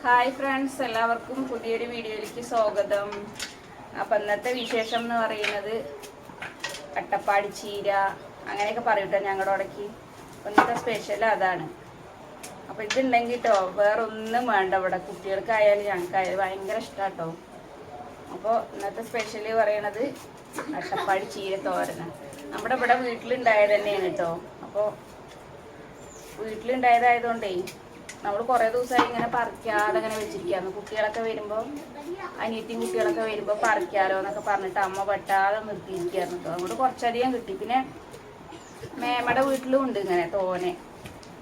Hi friends, എല്ലാവർക്കും പുതിയൊരു വീഡിയോയിലേക്ക് സ്വാഗതം. അപ്പം ഇന്നത്തെ വിശേഷം എന്ന് പറയുന്നത് അട്ടപ്പാടി ചീര അങ്ങനെയൊക്കെ പറയൂട്ടോ ഞങ്ങളുടെ ഇടയ്ക്ക്. ഇന്നത്തെ സ്പെഷ്യൽ അതാണ്. അപ്പോൾ ഇതുണ്ടെങ്കിൽ കേട്ടോ വേറെ ഒന്നും വേണ്ട. ഇവിടെ കുട്ടികൾക്കായാലും ഞങ്ങൾക്കായാലും ഭയങ്കര ഇഷ്ടമാട്ടോ. അപ്പോൾ ഇന്നത്തെ സ്പെഷ്യൽ പറയണത് അട്ടപ്പാടി ചീര തോരന. നമ്മുടെ ഇവിടെ വീട്ടിലുണ്ടായത് തന്നെയാണ് കേട്ടോ. അപ്പോൾ വീട്ടിലുണ്ടായതായതുകൊണ്ടേ നമ്മൾ കുറേ ദിവസമായി ഇങ്ങനെ പറിക്കാതെ അങ്ങനെ വെച്ചിരിക്കുകയാണ്. കുട്ടികളൊക്കെ വരുമ്പോൾ അനിയത്തിയും കുട്ടികളൊക്കെ വരുമ്പോൾ പറിക്കാലോ എന്നൊക്കെ പറഞ്ഞിട്ട് അമ്മ വെട്ടാതെ നിർത്തിയിരിക്കുകയായിരുന്നു കേട്ടോ. അതുകൊണ്ട് കുറച്ചധികം കിട്ടി. പിന്നെ മേമയുടെ വീട്ടിലും ഉണ്ട് ഇങ്ങനെ തോനെ.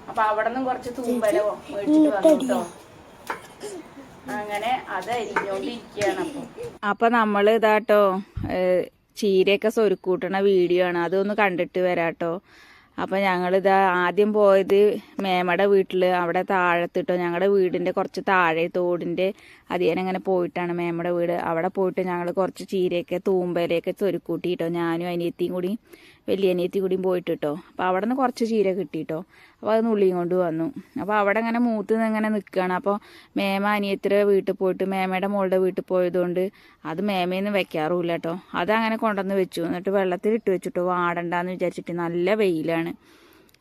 അപ്പം അവിടെ നിന്നും കുറച്ച് തൂമ്പലോ മേടിച്ചിട്ട് വന്നു കേട്ടോ. അങ്ങനെ അത് അരിഞ്ഞോണ്ടിരിക്കുകയാണ്. അപ്പം നമ്മൾ ഇതാട്ടോ ചീരയൊക്കെ സ്വരുക്കൂട്ടണ വീഡിയോ ആണ്. അതൊന്ന് കണ്ടിട്ട് വരാട്ടോ. അപ്പം ഞങ്ങളിതാ ആദ്യം പോയത് മേമയുടെ വീട്ടിൽ, അവിടെ താഴത്തിട്ടോ. ഞങ്ങളുടെ വീടിൻ്റെ കുറച്ച് താഴെ തോടിൻ്റെ അതിയനങ്ങനെ പോയിട്ടാണ് മേമയുടെ വീട്. അവിടെ പോയിട്ട് ഞങ്ങൾ കുറച്ച് ചീരയൊക്കെ തൂമ്പലയൊക്കെ ചൊരുക്കൂട്ടിട്ടോ. ഞാനും അനിയത്തിയും കൂടി വലിയ അനിയത്തിയും കൂടിയും പോയിട്ടിട്ടോ. അപ്പോൾ അവിടെ നിന്ന് കുറച്ച് ചീര കിട്ടിയിട്ടോ. അപ്പോൾ അത് നുള്ളിയും കൊണ്ട് വന്നു. അപ്പോൾ അവിടെ ഇങ്ങനെ മൂത്ത് ഇങ്ങനെ നിൽക്കുകയാണ്. അപ്പോൾ മേമ അനിയത്തിയുടെ വീട്ടിൽ പോയിട്ട് മേമയുടെ മോളുടെ വീട്ടിൽ പോയതുകൊണ്ട് അത് മേമയൊന്നും വെക്കാറുമില്ല കേട്ടോ. അതങ്ങനെ കൊണ്ടുവന്ന് വെച്ചു. എന്നിട്ട് വെള്ളത്തിലിട്ട് വെച്ചിട്ടോ, വാടണ്ടെന്ന് വിചാരിച്ചിട്ട്. നല്ല വെയിലാണ്.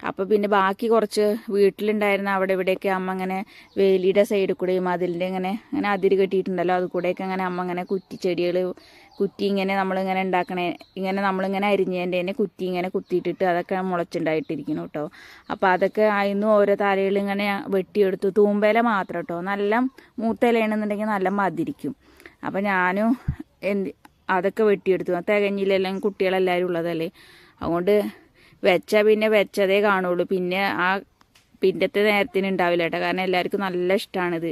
അപ്പോൾ പിന്നെ ബാക്കി കുറച്ച് വീട്ടിലുണ്ടായിരുന്ന അവിടെ ഇവിടെയൊക്കെ അമ്മ ഇങ്ങനെ വേലിയുടെ സൈഡിൽ കൂടെയും അതിൻ്റെ ഇങ്ങനെ അതിര് കെട്ടിയിട്ടുണ്ടല്ലോ, അത് കൂടെയൊക്കെ അങ്ങനെ അമ്മ ഇങ്ങനെ കുറ്റിച്ചെടികൾ കുറ്റി ഇങ്ങനെ നമ്മളിങ്ങനെ ഉണ്ടാക്കണേ, ഇങ്ങനെ നമ്മളിങ്ങനെ അരിഞ്ഞതിൻ്റെ തന്നെ കുറ്റി ഇങ്ങനെ കുത്തിയിട്ടിട്ട് അതൊക്കെ മുളച്ചുണ്ടായിട്ടിരിക്കുന്നു കേട്ടോ. അപ്പോൾ അതൊക്കെ അതിന്ന് ഓരോ തലകൾ ഇങ്ങനെ വെട്ടിയെടുത്തു. തൂമ്പയില മാത്രം കേട്ടോ. നല്ല മൂത്തയിലയാണെന്നുണ്ടെങ്കിൽ നല്ല മതിരിക്കും. അപ്പോൾ ഞാനും അതൊക്കെ വെട്ടിയെടുത്തു. തികഞ്ഞില്ലെല്ലാം കുട്ടികളെല്ലാവരും ഉള്ളതല്ലേ. അതുകൊണ്ട് വെച്ചാൽ പിന്നെ വെച്ചതേ കാണുള്ളൂ. പിന്നെ ആ പിന്നത്തെ നേരത്തിന് ഉണ്ടാവില്ല കേട്ടോ. കാരണം എല്ലാവർക്കും നല്ല ഇഷ്ടമാണിത്.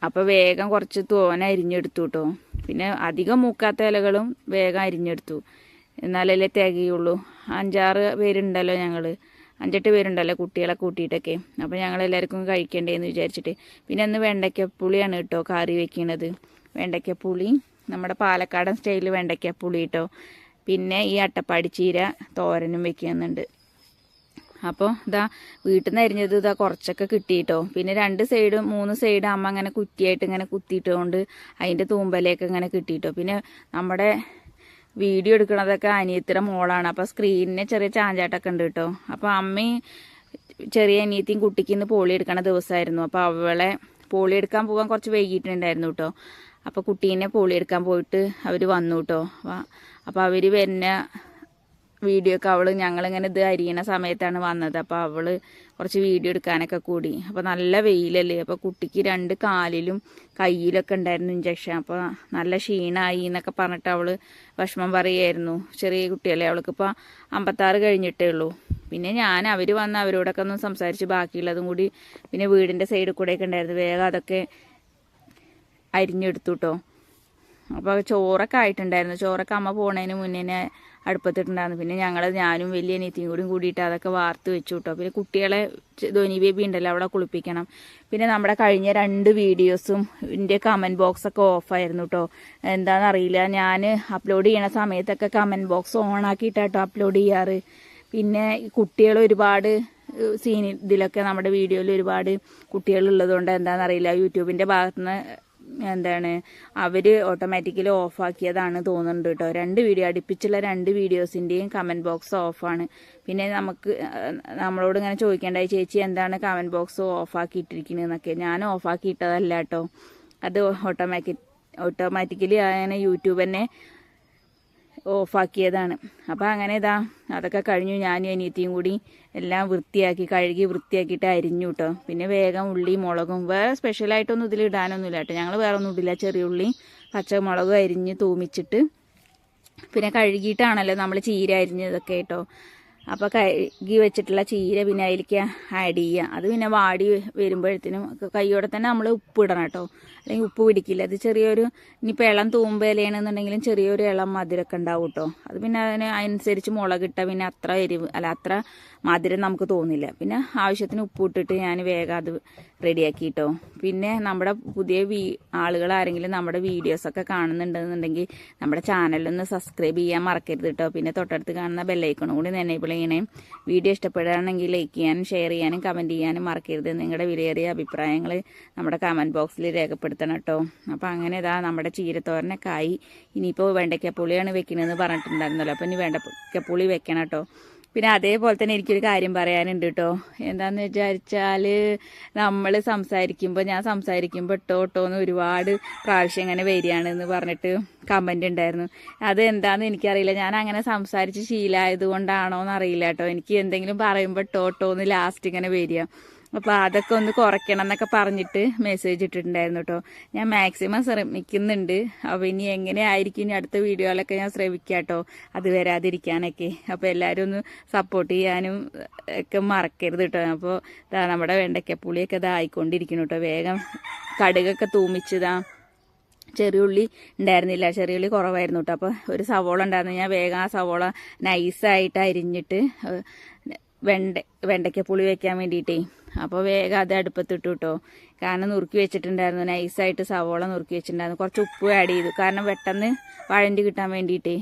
അപ്പോൾ വേഗം കുറച്ച് തോന അരിഞ്ഞെടുത്തു കേട്ടോ. പിന്നെ അധികം മൂക്കാത്ത ഇലകളും വേഗം അരിഞ്ഞെടുത്തു. എന്നാലല്ലേ തികയുള്ളൂ. 5-6 പേരുണ്ടല്ലോ, 5-8 പേരുണ്ടല്ലോ കുട്ടികളെ കൂട്ടിയിട്ടൊക്കെ. അപ്പോൾ ഞങ്ങളെല്ലാവർക്കും കഴിക്കണ്ടേന്ന് വിചാരിച്ചിട്ട്. പിന്നെ ഒന്ന് വെണ്ടയ്ക്കപ്പുളിയാണ് കേട്ടോ കറി വെക്കുന്നത്. വെണ്ടയ്ക്കപ്പുളി നമ്മുടെ പാലക്കാടൻ സ്റ്റൈലിൽ വെണ്ടയ്ക്കപ്പുളി കേട്ടോ. പിന്നെ ഈ അട്ടപ്പാടി ചീര തോരനും വെക്കുന്നുണ്ട്. അപ്പോൾ ഇതാ വീട്ടിൽ നിന്ന് അരിഞ്ഞത് ഇതാ കുറച്ചൊക്കെ കിട്ടിയിട്ടോ. പിന്നെ 2 സൈഡും 3 സൈഡും അമ്മ അങ്ങനെ കുറ്റിയായിട്ട് ഇങ്ങനെ കുത്തിയിട്ടുകൊണ്ട് അതിൻ്റെ തൂമ്പലയൊക്കെ ഇങ്ങനെ കിട്ടിയിട്ടോ. പിന്നെ നമ്മുടെ വീഡിയോ എടുക്കണതൊക്കെ അനിയത്തിയുടെ മോളാണ്. അപ്പോൾ സ്ക്രീനിന് ചെറിയ ചാഞ്ചാട്ടൊക്കെ ഉണ്ട് കേട്ടോ. അപ്പോൾ അമ്മയും ചെറിയ അനിയത്തിയും കുട്ടിക്ക് ഇന്ന് പോളി എടുക്കണ ദിവസമായിരുന്നു. അപ്പോൾ അവളെ പോളി എടുക്കാൻ പോകാൻ കുറച്ച് വൈകിട്ടുണ്ടായിരുന്നു കേട്ടോ. അപ്പോൾ കുട്ടീനെ പോളി എടുക്കാൻ പോയിട്ട് അവർ വന്നു കേട്ടോ. അപ്പോൾ അവർ വരുന്ന വീഡിയോ ഒക്കെ ഞങ്ങളിങ്ങനെ ഇത് അരിയണ സമയത്താണ് വന്നത്. അപ്പോൾ അവൾ കുറച്ച് വീഡിയോ എടുക്കാനൊക്കെ കൂടി. അപ്പോൾ നല്ല വെയിലല്ലേ. അപ്പോൾ കുട്ടിക്ക് 2 കാലിലും കയ്യിലൊക്കെ ഉണ്ടായിരുന്നു ഇഞ്ചക്ഷൻ. അപ്പോൾ നല്ല ക്ഷീണമായി എന്നൊക്കെ പറഞ്ഞിട്ട് അവൾ വിഷമം പറയുമായിരുന്നു. ചെറിയ കുട്ടിയല്ലേ, അവൾക്കിപ്പോൾ 56 കഴിഞ്ഞിട്ടേ ഉള്ളൂ. പിന്നെ ഞാൻ അവർ വന്ന് അവരോടൊക്കെ ഒന്ന് സംസാരിച്ച് ബാക്കിയുള്ളതും കൂടി പിന്നെ വീടിൻ്റെ സൈഡിൽ കൂടെയൊക്കെ ഉണ്ടായിരുന്നു. വേഗം അതൊക്കെ അരിഞ്ഞെടുത്തു കേട്ടോ. അപ്പോൾ ചോറൊക്കെ ആയിട്ടുണ്ടായിരുന്നു. ചോറൊക്കെ അമ്മ പോണതിന് മുന്നേ അടുപ്പത്തിട്ടുണ്ടായിരുന്നു. പിന്നെ ഞാനും വലിയ അനിയത്തിയും കൂടിയിട്ട് അതൊക്കെ വാർത്ത് വെച്ചു കേട്ടോ. പിന്നെ കുട്ടികളെ ധോനി ബേബി ഉണ്ടല്ലോ, അവിടെ കുളിപ്പിക്കണം. പിന്നെ നമ്മുടെ കഴിഞ്ഞ 2 വീഡിയോസും എൻ്റെ കമൻറ്റ് ബോക്സൊക്കെ ഓഫായിരുന്നു കേട്ടോ. എന്താണെന്നറിയില്ല, ഞാൻ അപ്ലോഡ് ചെയ്യണ സമയത്തൊക്കെ കമൻറ്റ് ബോക്സ് ഓണാക്കിയിട്ടാട്ടോ അപ്ലോഡ് ചെയ്യാറ്. പിന്നെ കുട്ടികൾ ഒരുപാട് ഇതിലൊക്കെ നമ്മുടെ വീഡിയോയിൽ ഒരുപാട് കുട്ടികളുള്ളതുകൊണ്ട് എന്താണെന്നറിയില്ല, യൂട്യൂബിൻ്റെ ഭാഗത്തുനിന്ന് അവർ ഓട്ടോമാറ്റിക്കലി ഓഫാക്കിയതാണ് തോന്നുന്നുണ്ട് കേട്ടോ. 2 വീഡിയോ അടുപ്പിച്ചുള്ള 2 വീഡിയോസിൻ്റെയും കമൻറ്റ് ബോക്സ് ഓഫാണ്. പിന്നെ നമ്മളോട് ഇങ്ങനെ ചോദിക്കേണ്ടായി, ചേച്ചി എന്താണ് കമൻറ്റ് ബോക്സ് ഓഫാക്കിയിട്ടിരിക്കുന്നതെന്നൊക്കെ. ഞാൻ ഓഫാക്കിയിട്ടതല്ല കേട്ടോ. അത് ഓട്ടോമാറ്റിക്കലി അങ്ങനെ യൂട്യൂബ് തന്നെ ഓഫാക്കിയതാണ്. അപ്പോൾ അങ്ങനെ അതൊക്കെ കഴിഞ്ഞു. ഞാനും അനിയത്തിയും കൂടി എല്ലാം കഴുകി വൃത്തിയാക്കിയിട്ട് അരിഞ്ഞു കേട്ടോ. പിന്നെ വേഗം ഉള്ളി മുളകും വേറെ സ്പെഷ്യലായിട്ടൊന്നും ഇതിൽ ഇടാനൊന്നുമില്ല കേട്ടോ. ഞങ്ങൾ വേറെ ഒന്നും ഇടില്ല. ചെറിയ ഉള്ളി പച്ചമുളകും അരിഞ്ഞ് തൂമിച്ചിട്ട് പിന്നെ കഴുകിയിട്ടാണല്ലോ നമ്മൾ ചീര അരിഞ്ഞതൊക്കെ കേട്ടോ. അപ്പോൾ കഴുകി വെച്ചിട്ടുള്ള ചീര പിന്നെ അതിലേക്ക് ആഡ് ചെയ്യുക. അത് പിന്നെ വാടി വരുമ്പോഴത്തേനും കൈയോടെ തന്നെ നമ്മൾ ഉപ്പ് ഇടണം കേട്ടോ. അല്ലെങ്കിൽ ഉപ്പ് പിടിക്കില്ല. അത് ചെറിയൊരു ഇനിയിപ്പോൾ ഇളം തൂമ്പയിലാണെന്നുണ്ടെങ്കിലും ചെറിയൊരു ഇളം മധുരമൊക്കെ ഉണ്ടാവും കേട്ടോ. അത് പിന്നെ അതിനനുസരിച്ച് മുളകിട്ടാൽ പിന്നെ അത്ര മധുരം നമുക്ക് തോന്നില്ല. പിന്നെ ആവശ്യത്തിന് ഉപ്പ് ഇട്ടിട്ട് ഞാൻ വേഗം അത് റെഡിയാക്കി കേട്ടോ. പിന്നെ നമ്മുടെ പുതിയ ആളുകൾ ആരെങ്കിലും നമ്മുടെ വീഡിയോസൊക്കെ കാണുന്നുണ്ടെന്നുണ്ടെങ്കിൽ നമ്മുടെ ചാനലൊന്ന് സബ്സ്ക്രൈബ് ചെയ്യാൻ മറക്കരുത് കേട്ടോ. പിന്നെ തൊട്ടടുത്ത് കാണുന്ന ബെല്ലൈക്കണും കൂടി എനേബിൾ ചെയ്യണേ. വീഡിയോ ഇഷ്ടപ്പെടുകയാണെങ്കിൽ ലൈക്ക് ചെയ്യാനും ഷെയർ ചെയ്യാനും കമൻറ്റ് ചെയ്യാനും മറക്കരുത്. നിങ്ങളുടെ വിലയേറിയ അഭിപ്രായങ്ങൾ നമ്മുടെ കമൻറ്റ് ബോക്സിൽ രേഖപ്പെടുത്തണം കേട്ടോ. അപ്പോൾ അങ്ങനെ ഇതാ നമ്മുടെ ചീരത്തോരനൊക്കെ ആയി. ഇനിയിപ്പോൾ വെണ്ടയ്ക്കപ്പുളിയാണ് വെക്കണമെന്ന് പറഞ്ഞിട്ടുണ്ടായിരുന്നല്ലോ. അപ്പോൾ ഇനി വെണ്ടയ്ക്കപ്പുളി വെക്കണം കേട്ടോ. പിന്നെ അതേപോലെ തന്നെ എനിക്കൊരു കാര്യം പറയാനുണ്ട് കേട്ടോ. എന്താണെന്ന് വിചാരിച്ചാൽ നമ്മൾ ഞാൻ സംസാരിക്കുമ്പോൾ എന്ന് ഒരുപാട് പ്രാവശ്യം ഇങ്ങനെ വരികയാണെന്ന് പറഞ്ഞിട്ട് കമൻ്റ് ഉണ്ടായിരുന്നു. അത് എന്താണെന്ന് എനിക്കറിയില്ല. ഞാൻ അങ്ങനെ സംസാരിച്ച് ശീലമായത് കൊണ്ടാണോ എന്നറിയില്ല കേട്ടോ. എനിക്ക് എന്തെങ്കിലും പറയുമ്പോൾ എന്ന് ലാസ്റ്റ് ഇങ്ങനെ വരിക. അപ്പോൾ അതൊക്കെ ഒന്ന് കുറയ്ക്കണം എന്നൊക്കെ പറഞ്ഞിട്ട് മെസ്സേജ് ഇട്ടിട്ടുണ്ടായിരുന്നു കേട്ടോ. ഞാൻ മാക്സിമം ശ്രമിക്കുന്നുണ്ട്. അപ്പോൾ ഇനി എങ്ങനെയായിരിക്കും ഇനി അടുത്ത വീഡിയോയിലൊക്കെ ഞാൻ ശ്രമിക്കാം കേട്ടോ, അത് വരാതിരിക്കാനൊക്കെ. അപ്പോൾ എല്ലാവരും ഒന്ന് സപ്പോർട്ട് ചെയ്യാനും ഒക്കെ മറക്കരുത് കേട്ടോ. അപ്പോൾ നമ്മുടെ വെണ്ടയ്ക്കപ്പുളിയൊക്കെ ഇതായിക്കൊണ്ടിരിക്കുന്നു കേട്ടോ. വേഗം കടുകൊക്കെ തൂമിച്ചതാ. ചെറിയുള്ളി ഉണ്ടായിരുന്നില്ല, ചെറിയുള്ളി കുറവായിരുന്നു കേട്ടോ. അപ്പോൾ ഒരു സവോള ഉണ്ടായിരുന്നു. ഞാൻ വേഗം ആ സവോള നൈസായിട്ട് അരിഞ്ഞിട്ട് വെണ്ടയ്ക്കപ്പുളി വെക്കാൻ വേണ്ടിയിട്ടേ അപ്പോൾ വേഗം അത് അടുപ്പത്തിട്ടു കേട്ടോ. കാരണം നുറുക്കി വെച്ചിട്ടുണ്ടായിരുന്നു, നൈസായിട്ട് സവോള നുറുക്കി വെച്ചിട്ടുണ്ടായിരുന്നു. കുറച്ച് ഉപ്പ് ആഡ് ചെയ്തു, കാരണം പെട്ടെന്ന് വഴണ്ടി കിട്ടാൻ വേണ്ടിയിട്ടേ.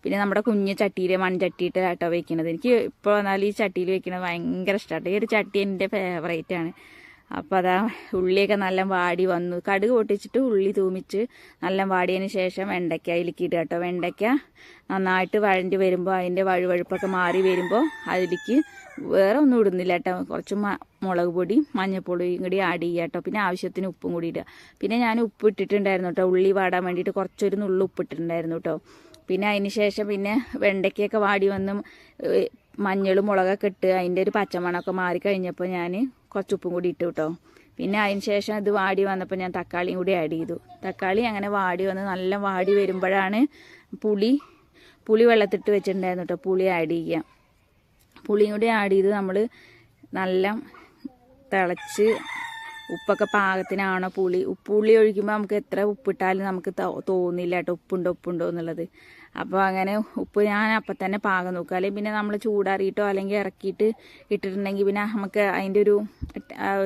പിന്നെ നമ്മുടെ കുഞ്ഞ് ചട്ടിയിൽ മൺചട്ടിയിട്ട് കേട്ടോ വെക്കുന്നത്. എനിക്ക് ഇപ്പോൾ വന്നാൽ ഈ ചട്ടിയിൽ വെക്കുന്നത് ഭയങ്കര ഇഷ്ടമാണ്. ഈ ഒരു ചട്ടി എൻ്റെ ഫേവറേറ്റാണ്. അപ്പോൾ അതാ ഉള്ളിയൊക്കെ നല്ല വാടി വന്നു. കടുക് പൊട്ടിച്ചിട്ട് ഉള്ളി തൂമിച്ച് നല്ല വാടിയതിന് ശേഷം വെണ്ടയ്ക്ക അതിലേക്ക് ഇടുക കേട്ടോ. വെണ്ടയ്ക്ക നന്നായിട്ട് വഴണ്ടി വരുമ്പോൾ അതിൻ്റെ വഴുവഴുപ്പൊക്കെ മാറി വരുമ്പോൾ അതിലേക്ക് വേറെ ഒന്നും ഇടുന്നില്ല കേട്ടോ. കുറച്ച് മുളക് പൊടി മഞ്ഞൾപ്പൊടിയും കൂടി ആഡ് ചെയ്യുക കേട്ടോ. പിന്നെ ആവശ്യത്തിന് ഉപ്പും കൂടി ഇടുക. പിന്നെ ഞാൻ ഉപ്പ് ഇട്ടിട്ടുണ്ടായിരുന്നു കേട്ടോ, ഉള്ളി വാടാൻ വേണ്ടിയിട്ട് കുറച്ചൊരു നുള്ളു ഉപ്പിട്ടിട്ടുണ്ടായിരുന്നു കേട്ടോ. പിന്നെ അതിന് ശേഷം പിന്നെ വെണ്ടയ്ക്കൊക്കെ വാടി വന്ന് മഞ്ഞളും മുളകൊക്കെ ഇട്ട് അതിൻ്റെ ഒരു പച്ചമണമൊക്കെ മാറി കഴിഞ്ഞപ്പോൾ ഞാൻ കുറച്ച് ഉപ്പും കൂടി ഇട്ടു കേട്ടോ. പിന്നെ അതിന് ശേഷം ഇത് വാടി വന്നപ്പോൾ ഞാൻ തക്കാളിയും കൂടി ആഡ് ചെയ്തു. തക്കാളി അങ്ങനെ വാടി വന്ന് നല്ല വാടി വരുമ്പോഴാണ് പുളി വെള്ളത്തിട്ട് വെച്ചിട്ടുണ്ടായിരുന്നു കേട്ടോ, പുളി ആഡ് ചെയ്യുക. പുളിയും കൂടി ആഡ് ചെയ്ത് നമ്മൾ നല്ല തിളച്ച് ഉപ്പൊക്കെ പാകത്തിനാണോ പുളി ഒഴിക്കുമ്പോൾ നമുക്ക് എത്ര ഉപ്പിട്ടാലും നമുക്ക് തോന്നില്ല കേട്ടോ ഉപ്പുണ്ടോ എന്നുള്ളത്. അപ്പോൾ അങ്ങനെ ഉപ്പ് ഞാൻ അപ്പം തന്നെ പാകം നോക്കുക. അല്ലെങ്കിൽ പിന്നെ നമ്മൾ ചൂടാറിയിട്ടോ അല്ലെങ്കിൽ ഇറക്കിയിട്ട് ഇട്ടിട്ടുണ്ടെങ്കിൽ പിന്നെ നമുക്ക് അതിൻ്റെ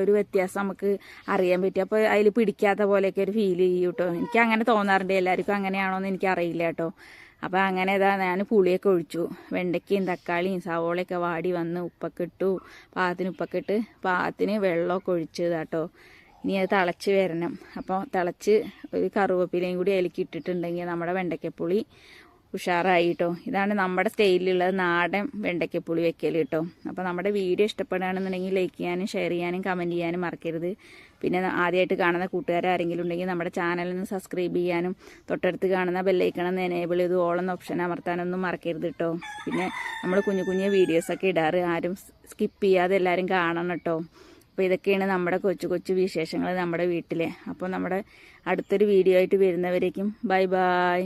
ഒരു വ്യത്യാസം നമുക്ക് അറിയാൻ പറ്റും. അപ്പോൾ അതിൽ പിടിക്കാത്ത പോലെയൊക്കെ ഒരു ഫീൽ ചെയ്യും കേട്ടോ. എനിക്ക് അങ്ങനെ തോന്നാറുണ്ട്. എല്ലാവർക്കും അങ്ങനെയാണോ എന്ന് എനിക്കറിയില്ല കേട്ടോ. അപ്പോൾ അങ്ങനെ ഞാൻ പുളിയൊക്കെ ഒഴിച്ചു. വെണ്ടയ്ക്കയും തക്കാളിയും സവോളയൊക്കെ വാടി വന്ന് ഉപ്പൊക്കെ ഇട്ടു. പാകത്തിന് ഇട്ട് പാകത്തിന് വെള്ളമൊക്കെ ഒഴിച്ചത് കേട്ടോ. ഇനി അത് തിളച്ച് വരണം. അപ്പോൾ തിളച്ച് ഒരു കറുവേപ്പിലയും കൂടി അതിലേക്ക് ഇട്ടിട്ടുണ്ടെങ്കിൽ നമ്മുടെ വെണ്ടയ്ക്കപ്പുളി ഉഷാറായി കേട്ടോ. ഇതാണ് നമ്മുടെ സ്റ്റൈലിലുള്ളത് നാടൻ വെണ്ടയ്ക്കപ്പുളി വെക്കൽ കേട്ടോ. അപ്പോൾ നമ്മുടെ വീഡിയോ ഇഷ്ടപ്പെടുകയാണെന്നുണ്ടെങ്കിൽ ലൈക്ക് ചെയ്യാനും ഷെയർ ചെയ്യാനും കമൻറ്റ് ചെയ്യാനും മറക്കരുത്. പിന്നെ ആദ്യമായിട്ട് കാണുന്ന കൂട്ടുകാർ ആരെങ്കിലും ഉണ്ടെങ്കിൽ നമ്മുടെ ചാനലിന് സബ്സ്ക്രൈബ് ചെയ്യാനും തൊട്ടടുത്ത് കാണുന്ന ബെല്ലൈക്കണമെന്ന് എനേബിൾ ചെയ്ത് ഓളെന്ന ഓപ്ഷൻ അമർത്താനൊന്നും മറക്കരുത് കേട്ടോ. പിന്നെ നമ്മൾ കുഞ്ഞു വീഡിയോസൊക്കെ ഇടാറ്, ആരും സ്കിപ്പ് ചെയ്യാതെ എല്ലാവരും കാണണം കേട്ടോ. അപ്പോൾ ഇതൊക്കെയാണ് നമ്മുടെ കൊച്ചു വിശേഷങ്ങൾ നമ്മുടെ വീട്ടിലെ. അപ്പോൾ നമ്മുടെ അടുത്തൊരു വീഡിയോ ആയിട്ട് വരുന്നവരേക്കും ബൈ.